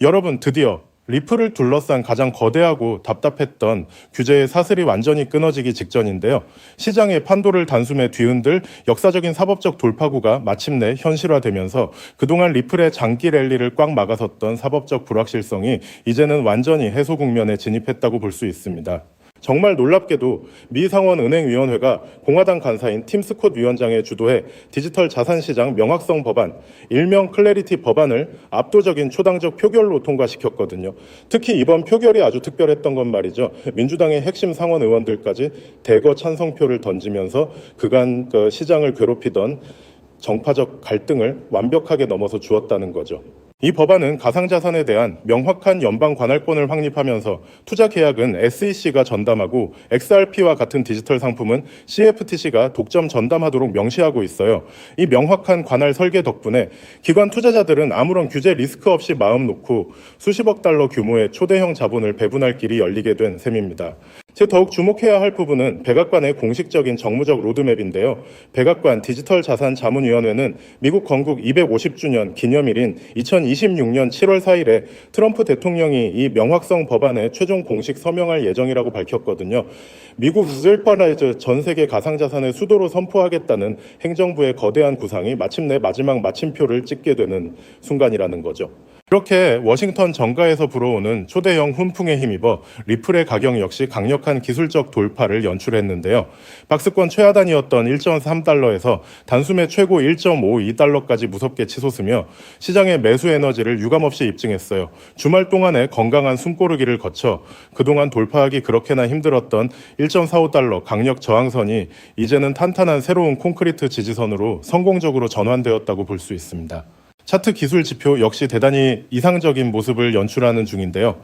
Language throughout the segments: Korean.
여러분, 드디어 리플을 둘러싼 가장 거대하고 답답했던 규제의 사슬이 완전히 끊어지기 직전인데요. 시장의 판도를 단숨에 뒤흔들 역사적인 사법적 돌파구가 마침내 현실화되면서 그동안 리플의 장기 랠리를 꽉 막아섰던 사법적 불확실성이 이제는 완전히 해소 국면에 진입했다고 볼 수 있습니다. 정말 놀랍게도 미 상원은행위원회가 공화당 간사인 팀 스콧 위원장의 주도해 디지털 자산시장 명확성 법안, 일명 클래리티 법안을 압도적인 초당적 표결로 통과시켰거든요. 특히 이번 표결이 아주 특별했던 건 말이죠. 민주당의 핵심 상원 의원들까지 대거 찬성표를 던지면서 그간 시장을 괴롭히던 정파적 갈등을 완벽하게 넘어서 주었다는 거죠. 이 법안은 가상자산에 대한 명확한 연방 관할권을 확립하면서 투자 계약은 SEC가 전담하고 XRP와 같은 디지털 상품은 CFTC가 독점 전담하도록 명시하고 있어요. 이 명확한 관할 설계 덕분에 기관 투자자들은 아무런 규제 리스크 없이 마음 놓고 수십억 달러 규모의 초대형 자본을 배분할 길이 열리게 된 셈입니다. 더욱 주목해야 할 부분은 백악관의 공식적인 정무적 로드맵인데요. 백악관 디지털 자산 자문위원회는 미국 건국 250주년 기념일인 2026년 7월 4일에 트럼프 대통령이 이 명확성 법안에 최종 공식 서명할 예정이라고 밝혔거든요. 미국 스일퍼라이즈 전 세계 가상자산의 수도로 선포하겠다는 행정부의 거대한 구상이 마침내 마지막 마침표를 찍게 되는 순간이라는 거죠. 이렇게 워싱턴 정가에서 불어오는 초대형 훈풍에 힘입어 리플의 가격 역시 강력한 기술적 돌파를 연출했는데요. 박스권 최하단이었던 1.3달러에서 단숨에 최고 1.52달러까지 무섭게 치솟으며 시장의 매수 에너지를 유감없이 입증했어요. 주말 동안에 건강한 숨고르기를 거쳐 그동안 돌파하기 그렇게나 힘들었던 1.45달러 강력 저항선이 이제는 탄탄한 새로운 콘크리트 지지선으로 성공적으로 전환되었다고 볼 수 있습니다. 차트 기술 지표 역시 대단히 이상적인 모습을 연출하는 중인데요.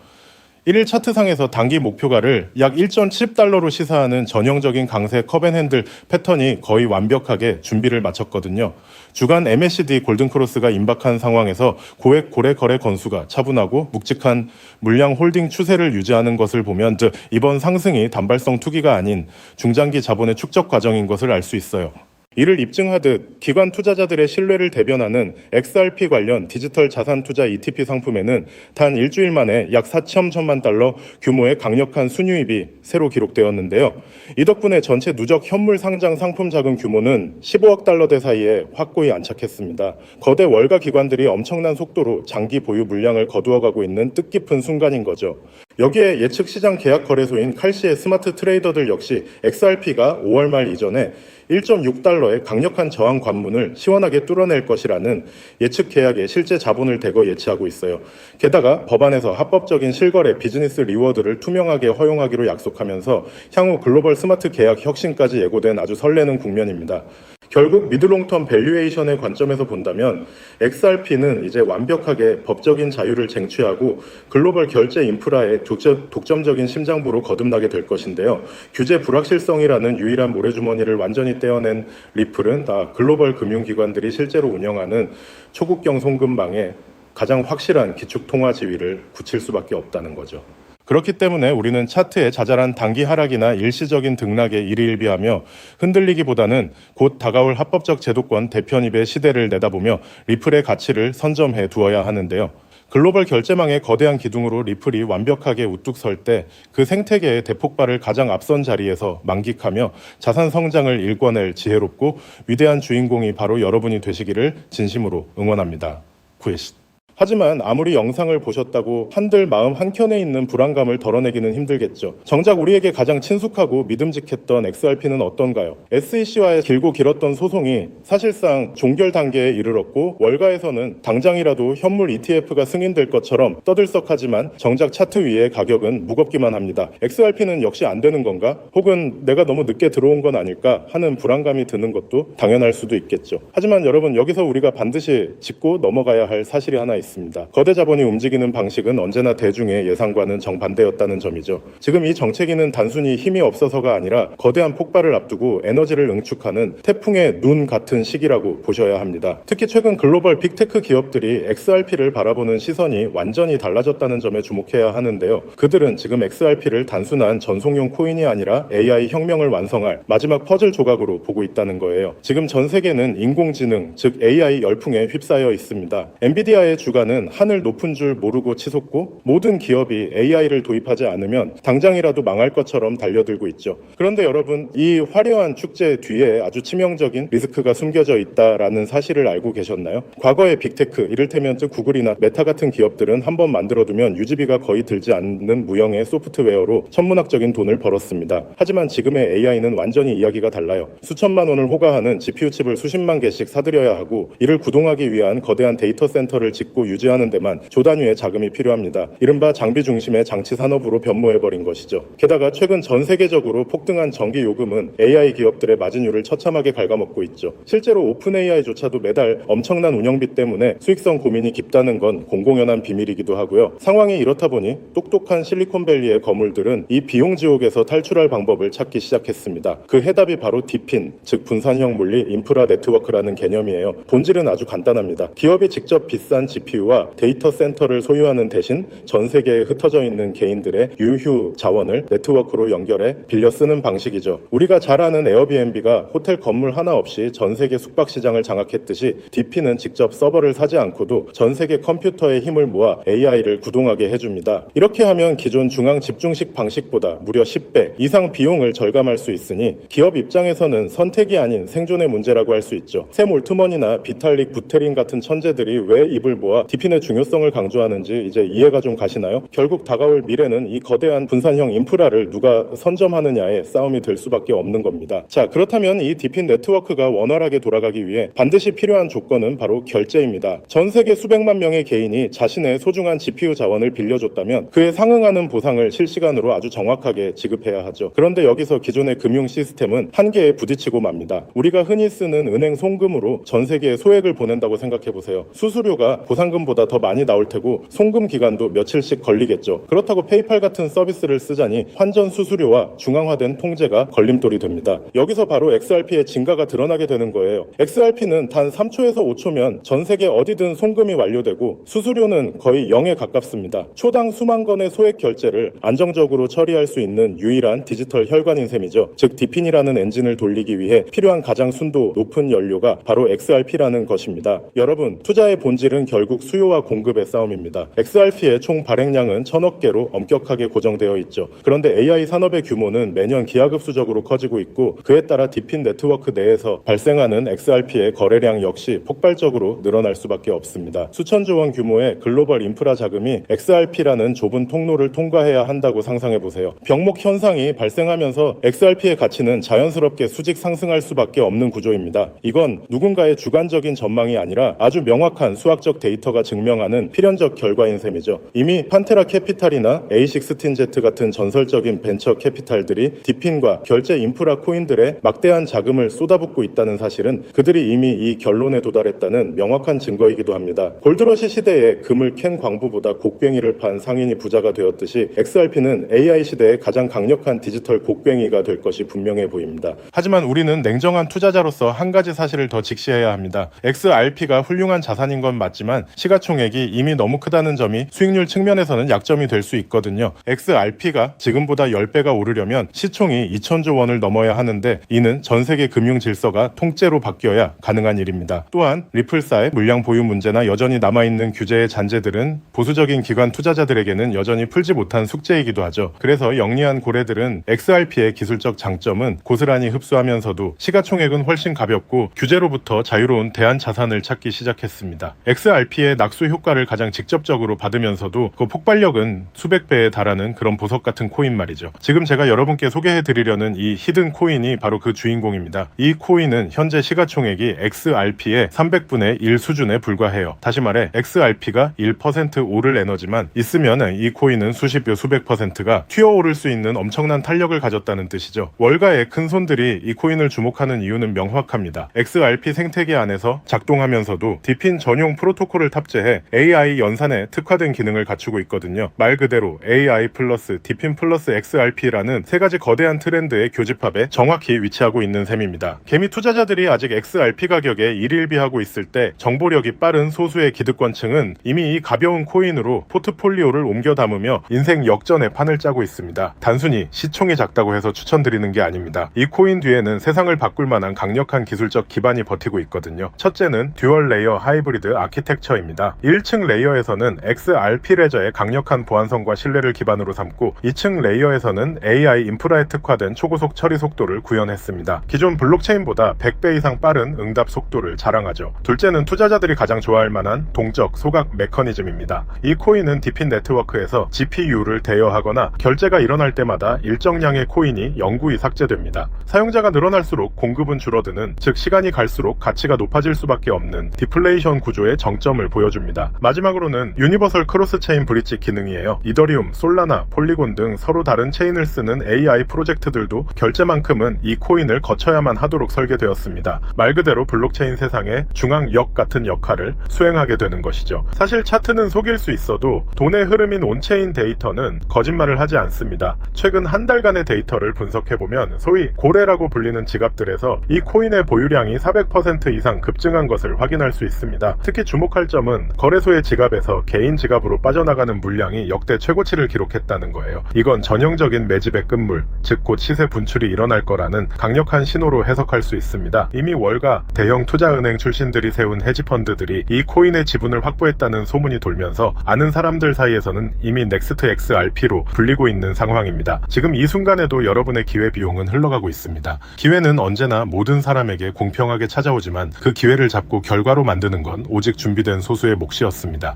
1일 차트상에서 단기 목표가를 약 1.7달러로 시사하는 전형적인 강세 컵앤핸들 패턴이 거의 완벽하게 준비를 마쳤거든요. 주간 MACD 골든크로스가 임박한 상황에서 고액 고래 거래 건수가 차분하고 묵직한 물량 홀딩 추세를 유지하는 것을 보면 이번 상승이 단발성 투기가 아닌 중장기 자본의 축적 과정인 것을 알 수 있어요. 이를 입증하듯 기관 투자자들의 신뢰를 대변하는 XRP 관련 디지털 자산 투자 ETP 상품에는 단 일주일 만에 약 4천만 달러 규모의 강력한 순유입이 새로 기록되었는데요. 이 덕분에 전체 누적 현물 상장 상품 자금 규모는 15억 달러대 사이에 확고히 안착했습니다. 거대 월가 기관들이 엄청난 속도로 장기 보유 물량을 거두어가고 있는 뜻깊은 순간인 거죠. 여기에 예측 시장 계약 거래소인 칼시의 스마트 트레이더들 역시 XRP가 5월 말 이전에 1.6달러의 강력한 저항 관문을 시원하게 뚫어낼 것이라는 예측 계약에 실제 자본을 대거 예치하고 있어요. 게다가 법안에서 합법적인 실거래 비즈니스 리워드를 투명하게 허용하기로 약속하면서 향후 글로벌 스마트 계약 혁신까지 예고된 아주 설레는 국면입니다. 결국 미드롱텀 밸류에이션의 관점에서 본다면 XRP는 이제 완벽하게 법적인 자유를 쟁취하고 글로벌 결제 인프라의 독점적인 심장부로 거듭나게 될 것인데요. 규제 불확실성이라는 유일한 모래주머니를 완전히 떼어낸 리플은 다 글로벌 금융기관들이 실제로 운영하는 초국경 송금망의 가장 확실한 기축통화 지위를 굳힐 수밖에 없다는 거죠. 그렇기 때문에 우리는 차트의 자잘한 단기 하락이나 일시적인 등락에 일희일비하며 흔들리기보다는 곧 다가올 합법적 제도권 대편입의 시대를 내다보며 리플의 가치를 선점해 두어야 하는데요. 글로벌 결제망의 거대한 기둥으로 리플이 완벽하게 우뚝 설 때 그 생태계의 대폭발을 가장 앞선 자리에서 만끽하며 자산 성장을 일궈낼 지혜롭고 위대한 주인공이 바로 여러분이 되시기를 진심으로 응원합니다. 구혜신. 하지만 아무리 영상을 보셨다고 한들 마음 한켠에 있는 불안감을 덜어내기는 힘들겠죠. 정작 우리에게 가장 친숙하고 믿음직했던 XRP는 어떤가요? SEC와의 길고 길었던 소송이 사실상 종결 단계에 이르렀고 월가에서는 당장이라도 현물 ETF가 승인될 것처럼 떠들썩하지만 정작 차트 위의 가격은 무겁기만 합니다. XRP는 역시 안 되는 건가? 혹은 내가 너무 늦게 들어온 건 아닐까 하는 불안감이 드는 것도 당연할 수도 있겠죠. 하지만 여러분, 여기서 우리가 반드시 짚고 넘어가야 할 사실이 하나 있습니다. 거대 자본이 움직이는 방식은 언제나 대중의 예상과는 정반대였다는 점이죠. 지금 이 정체기는 단순히 힘이 없어서가 아니라 거대한 폭발을 앞두고 에너지를 응축하는 태풍의 눈 같은 시기라고 보셔야 합니다. 특히 최근 글로벌 빅테크 기업들이 XRP를 바라보는 시선이 완전히 달라졌다는 점에 주목해야 하는데요. 그들은 지금 XRP를 단순한 전송용 코인이 아니라 AI 혁명을 완성할 마지막 퍼즐 조각으로 보고 있다는 거예요. 지금 전 세계는 인공지능, 즉 AI 열풍에 휩싸여 있습니다. 엔비디아의 주간 주가는 하늘 높은 줄 모르고 치솟고 모든 기업이 AI를 도입하지 않으면 당장이라도 망할 것처럼 달려들고 있죠. 그런데 여러분, 이 화려한 축제 뒤에 아주 치명적인 리스크가 숨겨져 있다라는 사실을 알고 계셨나요? 과거의 빅테크, 이를테면 구글이나 메타 같은 기업들은 한번 만들어두면 유지비가 거의 들지 않는 무형의 소프트웨어로 천문학적인 돈을 벌었습니다. 하지만 지금의 AI는 완전히 이야기가 달라요. 수천만 원을 호가하는 GPU 칩을 수십만 개씩 사들여야 하고, 이를 구동하기 위한 거대한 데이터 센터를 짓고 유지하는 데만 조단위의 자금이 필요합니다. 이른바 장비 중심의 장치 산업으로 변모해버린 것이죠. 게다가 최근 전 세계적으로 폭등한 전기 요금은 AI 기업들의 마진율을 처참하게 갉아먹고 있죠. 실제로 오픈 AI조차도 매달 엄청난 운영비 때문에 수익성 고민이 깊다는 건 공공연한 비밀이기도 하고요. 상황이 이렇다 보니 똑똑한 실리콘밸리의 거물들은 이 비용 지옥에서 탈출할 방법을 찾기 시작했습니다. 그 해답이 바로 디핀, 즉 분산형 물리 인프라 네트워크라는 개념이에요. 본질은 아주 간단합니다. 기업이 직접 비싼 GPU와 데이터 센터를 소유하는 대신 전 세계에 흩어져 있는 개인들의 유휴 자원을 네트워크로 연결해 빌려 쓰는 방식이죠. 우리가 잘 아는 에어비앤비가 호텔 건물 하나 없이 전 세계 숙박 시장을 장악했듯이 디핀은 직접 서버를 사지 않고도 전 세계 컴퓨터의 힘을 모아 AI를 구동하게 해줍니다. 이렇게 하면 기존 중앙 집중식 방식보다 무려 10배 이상 비용을 절감할 수 있으니 기업 입장에서는 선택이 아닌 생존의 문제라고 할 수 있죠. 샘 올트먼이나 비탈릭 부테린 같은 천재들이 왜 입을 모아 디핀의 중요성을 강조하는지 이제 이해가 좀 가시나요? 결국 다가올 미래는 이 거대한 분산형 인프라를 누가 선점하느냐의 싸움이 될 수밖에 없는 겁니다. 자, 그렇다면 이 디핀 네트워크가 원활하게 돌아가기 위해 반드시 필요한 조건은 바로 결제입니다. 전 세계 수백만 명의 개인이 자신의 소중한 GPU 자원을 빌려줬다면 그에 상응하는 보상을 실시간으로 아주 정확하게 지급해야 하죠. 그런데 여기서 기존의 금융 시스템은 한계에 부딪히고 맙니다. 우리가 흔히 쓰는 은행 송금으로 전 세계에 소액을 보낸다고 생각해보세요. 수수료가 보상금보다 더 많이 나올 테고 송금 기간도 며칠씩 걸리겠죠. 그렇다고 페이팔 같은 서비스를 쓰자니 환전 수수료와 중앙화된 통제가 걸림돌이 됩니다. 여기서 바로 XRP의 진가가 드러나게 되는 거예요. XRP는 단 3초에서 5초면 전 세계 어디든 송금이 완료되고 수수료는 거의 0에 가깝습니다. 초당 수만 건의 소액 결제를 안정적으로 처리할 수 있는 유일한 디지털 혈관인 셈이죠. 즉 디핀이라는 엔진을 돌리기 위해 필요한 가장 순도 높은 연료가 바로 XRP라는 것입니다. 여러분, 투자의 본질은 결국 수요와 공급의 싸움입니다. XRP의 총 발행량은 1000억 개로 엄격하게 고정되어 있죠. 그런데 AI 산업의 규모는 매년 기하급수적으로 커지고 있고, 그에 따라 디핀 네트워크 내에서 발생하는 XRP의 거래량 역시 폭발적으로 늘어날 수밖에 없습니다. 수천조 원 규모의 글로벌 인프라 자금이 XRP라는 좁은 통로를 통과해야 한다고 상상해보세요. 병목 현상이 발생하면서 XRP의 가치는 자연스럽게 수직 상승할 수밖에 없는 구조입니다. 이건 누군가의 주관적인 전망이 아니라 아주 명확한 수학적 데이터가 증명하는 필연적 결과인 셈이죠. 이미 판테라 캐피탈이나 A16Z 같은 전설적인 벤처 캐피탈들이 디핀과 결제 인프라 코인들의 막대한 자금을 쏟아붓고 있다는 사실은 그들이 이미 이 결론에 도달했다는 명확한 증거이기도 합니다. 골드러시 시대에 금을 캔 광부보다 곡괭이를 판 상인이 부자가 되었듯이 XRP는 AI 시대의 가장 강력한 디지털 곡괭이가 될 것이 분명해 보입니다. 하지만 우리는 냉정한 투자자로서 한 가지 사실을 더 직시해야 합니다. XRP가 훌륭한 자산인 건 맞지만 시가총액이 이미 너무 크다는 점이 수익률 측면에서는 약점이 될 수 있거든요. XRP가 지금보다 10배가 오르려면 시총이 2000조 원을 넘어야 하는데 이는 전 세계 금융 질서가 통째로 바뀌어야 가능한 일입니다. 또한 리플사의 물량 보유 문제나 여전히 남아있는 규제의 잔재들은 보수적인 기관 투자자들에게는 여전히 풀지 못한 숙제이기도 하죠. 그래서 영리한 고래들은 XRP의 기술적 장점은 고스란히 흡수하면서도 시가총액은 훨씬 가볍고 규제로부터 자유로운 대안 자산을 찾기 시작했습니다. XRP의 낙수 효과를 가장 직접적으로 받으면서도 그 폭발력은 수백 배에 달하는 그런 보석 같은 코인 말이죠. 지금 제가 여러분께 소개해드리려는 이 히든 코인이 바로 그 주인공입니다. 이 코인은 현재 시가총액이 XRP의 300분의 1 수준에 불과해요. 다시 말해 XRP가 1% 오를 에너지만 있으면 이 코인은 수십여 수백 %가 튀어오를 수 있는 엄청난 탄력을 가졌다는 뜻이죠. 월가의 큰 손들이 이 코인을 주목하는 이유는 명확합니다. XRP 생태계 안에서 작동하면서도 디핀 전용 프로토콜을 탑재해 AI 연산에 특화된 기능을 갖추고 있거든요. 말 그대로 AI 플러스 디핀 플러스 XRP라는 세 가지 거대한 트렌드의 교집합에 정확히 위치하고 있는 셈입니다. 개미 투자자들이 아직 XRP 가격에 일일비하고 있을 때 정보력이 빠른 소수의 기득권층은 이미 이 가벼운 코인으로 포트폴리오를 옮겨 담으며 인생 역전의 판을 짜고 있습니다. 단순히 시총이 작다고 해서 추천드리는 게 아닙니다. 이 코인 뒤에는 세상을 바꿀 만한 강력한 기술적 기반이 버티고 있거든요. 첫째는 듀얼 레이어 하이브리드 아키텍처입니다. 됩니다. 1층 레이어에서는 XRP 레저의 강력한 보안성과 신뢰를 기반으로 삼고 2층 레이어에서는 AI 인프라에 특화된 초고속 처리 속도를 구현했습니다. 기존 블록체인보다 100배 이상 빠른 응답 속도를 자랑하죠. 둘째는 투자자들이 가장 좋아할 만한 동적 소각 메커니즘입니다. 이 코인은 디핀 네트워크에서 GPU를 대여하거나 결제가 일어날 때마다 일정량의 코인이 영구히 삭제됩니다. 사용자가 늘어날수록 공급은 줄어드는, 즉 시간이 갈수록 가치가 높아질 수밖에 없는 디플레이션 구조의 정점을 보여줍니다. 마지막으로는 유니버설 크로스 체인 브릿지 기능이에요. 이더리움, 솔라나, 폴리곤 등 서로 다른 체인을 쓰는 AI 프로젝트들도 결제만큼은 이 코인을 거쳐야만 하도록 설계되었습니다. 말 그대로 블록체인 세상의 중앙역 같은 역할을 수행하게 되는 것이죠. 사실 차트는 속일 수 있어도 돈의 흐름인 온체인 데이터는 거짓말을 하지 않습니다. 최근 한 달간의 데이터를 분석해보면 소위 고래라고 불리는 지갑들에서 이 코인의 보유량이 400% 이상 급증한 것을 확인할 수 있습니다. 특히 주목할 점은 거래소의 지갑에서 개인 지갑으로 빠져나가는 물량이 역대 최고치를 기록했다는 거예요. 이건 전형적인 매집의 끝물, 즉 곧 시세 분출이 일어날 거라는 강력한 신호로 해석할 수 있습니다. 이미 월가 대형 투자은행 출신들이 세운 헤지펀드들이 이 코인의 지분을 확보했다는 소문이 돌면서 아는 사람들 사이에서는 이미 넥스트 XRP로 불리고 있는 상황입니다. 지금 이 순간에도 여러분의 기회비용은 흘러가고 있습니다. 기회는 언제나 모든 사람에게 공평하게 찾아오지만 그 기회를 잡고 결과로 만드는 건 오직 준비된 소수의 몫이었습니다.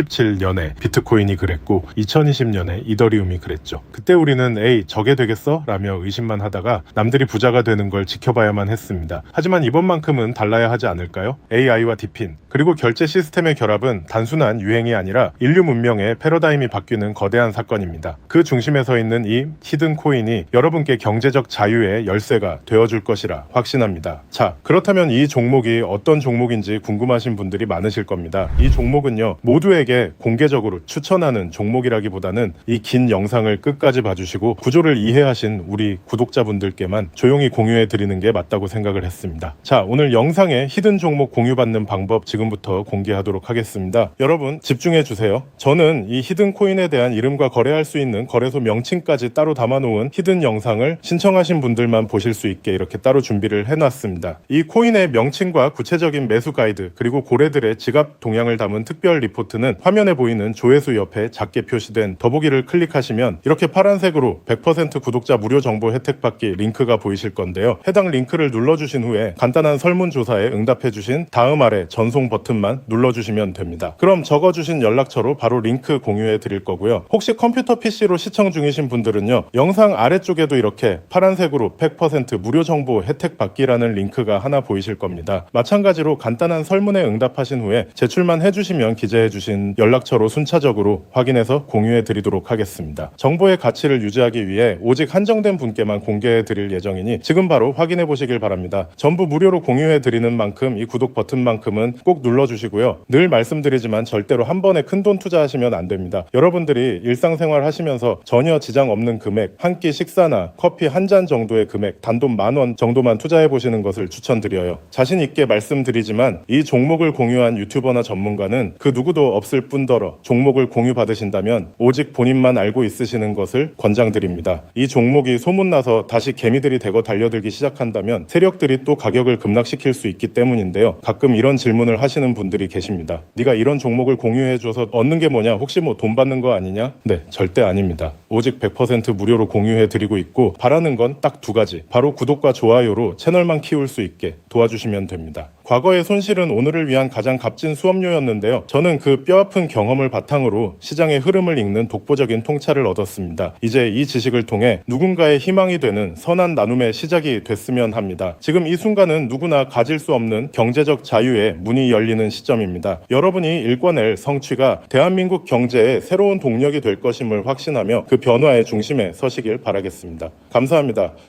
2017년에 비트코인이 그랬고 2020년에 이더리움이 그랬죠. 그때 우리는 에이 저게 되겠어? 라며 의심만 하다가 남들이 부자가 되는 걸 지켜봐야만 했습니다. 하지만 이번만큼은 달라야 하지 않을까요? AI와 디핀 그리고 결제 시스템의 결합은 단순한 유행이 아니라 인류 문명의 패러다임이 바뀌는 거대한 사건입니다. 그 중심에 서 있는 이 히든 코인이 여러분께 경제적 자유의 열쇠가 되어줄 것이라 확신합니다. 자, 그렇다면 이 종목이 어떤 종목인지 궁금하신 분들이 많으실 겁니다. 이 종목은요, 모두에게 공개적으로 추천하는 종목이라기보다는 이 긴 영상을 끝까지 봐주시고 구조를 이해하신 우리 구독자분들께만 조용히 공유해 드리는 게 맞다고 생각을 했습니다. 자, 오늘 영상에 히든 종목 공유받는 방법 지금부터 공개하도록 하겠습니다. 여러분 집중해 주세요. 저는 이 히든 코인에 대한 이름과 거래할 수 있는 거래소 명칭까지 따로 담아놓은 히든 영상을 신청하신 분들만 보실 수 있게 이렇게 따로 준비를 해놨습니다. 이 코인의 명칭과 구체적인 매수 가이드 그리고 고래들의 지갑 동향을 담은 특별 리포트는 화면에 보이는 조회수 옆에 작게 표시된 더보기를 클릭하시면 이렇게 파란색으로 100% 구독자 무료 정보 혜택 받기 링크가 보이실 건데요. 해당 링크를 눌러주신 후에 간단한 설문조사에 응답해주신 다음 아래 전송 버튼만 눌러주시면 됩니다. 그럼 적어주신 연락처로 바로 링크 공유해 드릴 거고요. 혹시 컴퓨터 PC로 시청 중이신 분들은요, 영상 아래쪽에도 이렇게 파란색으로 100% 무료 정보 혜택 받기라는 링크가 하나 보이실 겁니다. 마찬가지로 간단한 설문에 응답하신 후에 제출만 해주시면 기재해주신 연락처로 순차적으로 확인해서 공유해 드리도록 하겠습니다. 정보의 가치를 유지하기 위해 오직 한정된 분께만 공개해 드릴 예정이니 지금 바로 확인해 보시길 바랍니다. 전부 무료로 공유해 드리는 만큼 이 구독 버튼만큼은 꼭 눌러주시고요. 늘 말씀드리지만 절대로 한 번에 큰돈 투자하시면 안 됩니다. 여러분들이 일상생활 하시면서 전혀 지장 없는 금액, 한 끼 식사나 커피 한 잔 정도의 금액, 단돈 10,000원 정도만 투자해 보시는 것을 추천드려요. 자신 있게 말씀드리지만 이 종목을 공유한 유튜버나 전문가는 그 누구도 없을 뿐더러 종목을 공유받으신다면 오직 본인만 알고 있으시는 것을 권장드립니다. 이 종목이 소문나서 다시 개미들이 대거 달려들기 시작한다면 세력들이 또 가격을 급락시킬 수 있기 때문인데요. 가끔 이런 질문을 하시는 분들이 계십니다. 네가 이런 종목을 공유해줘서 얻는 게 뭐냐? 혹시 뭐 돈 받는 거 아니냐? 네, 절대 아닙니다. 오직 100% 무료로 공유해드리고 있고 바라는 건 딱 두 가지. 바로 구독과 좋아요로 채널만 키울 수 있게 도와주시면 됩니다. 과거의 손실은 오늘을 위한 가장 값진 수업료였는데요. 저는 그 뼈아픈 경험을 바탕으로 시장의 흐름을 읽는 독보적인 통찰을 얻었습니다. 이제 이 지식을 통해 누군가의 희망이 되는 선한 나눔의 시작이 됐으면 합니다. 지금 이 순간은 누구나 가질 수 없는 경제적 자유의 문이 열리는 시점입니다. 여러분이 일궈낼 성취가 대한민국 경제의 새로운 동력이 될 것임을 확신하며 그 변화의 중심에 서시길 바라겠습니다. 감사합니다.